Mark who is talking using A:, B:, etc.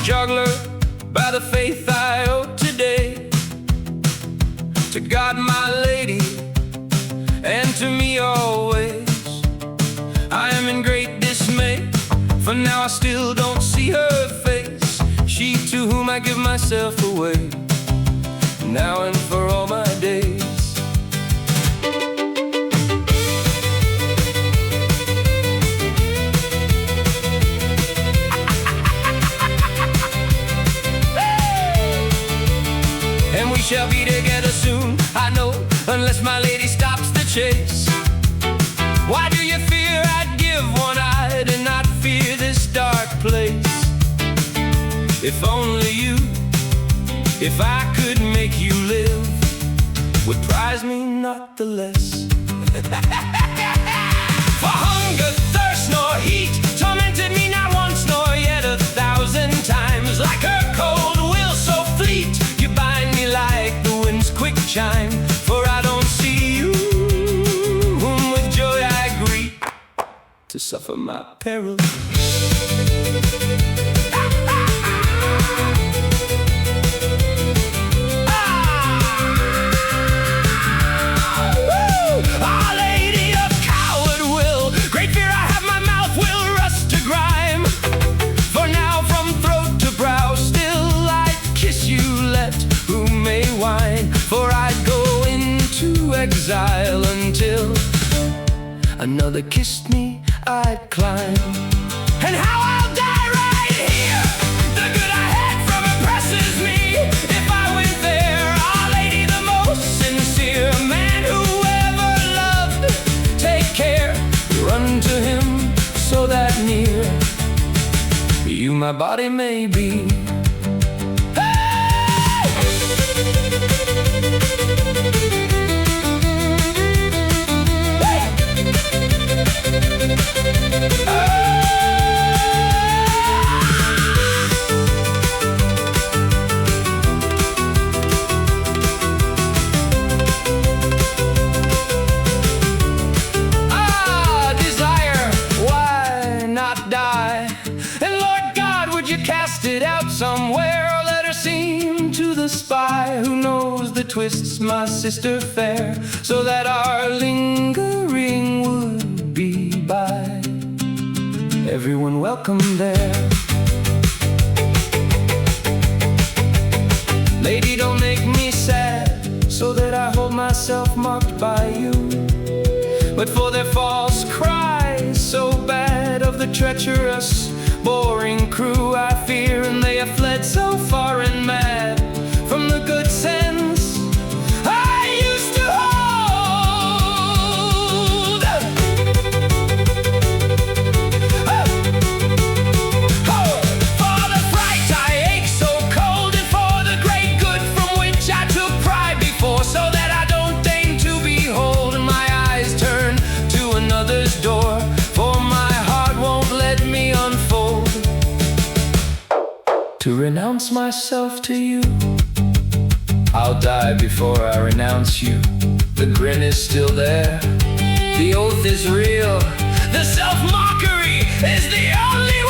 A: Joglar, by the faith I owe today, to God my lady, and to me always. I am in great dismay, for now I still don't see her face. She to whom I give myself away, now and for all my days. And we shall be together soon, I know, unless my lady stops the chase. Why do you fear I'd give one-eyed and not fear this dark place? If only you, if I could make you live, would prize me not the less. For hunger, thirst, nor heat tormented me not once nor yet 1,000 times. Like her cold will so fleet, you bind me like the wind's quick chime. For I don't see you, whom with joy I greet, to suffer my peril. Our Lady of Coward will, great fear I have my mouth will rust to grime. For now from throat to brow still I'd kiss you, let who may whine. For I'd go into exile until another kissed me I'd climb. And how I'll die right here, the good I had from her presses me. If I went there, Our Lady the most sincere, man who ever loved, take care, run to him so that near you my body may be. Cast it out somewhere, or let her seem to the spy who knows the twists, my sister fair, so that our lingering would be by everyone welcome there. Lady, don't make me sad, so that I hold myself marked by you. But for their false cries so bad of the treacherous boring crew I fear, and they have fled so far and mad from the good sense I used to hold. For the fright I ache so cold, and for the great good from which I took pride before, so that I don't deign to behold, and my eyes turn to another's door. For my heart won't let me unfold to renounce myself to you. I'll die before I renounce you. The grin is still there, the oath is real, the self-mockery is the only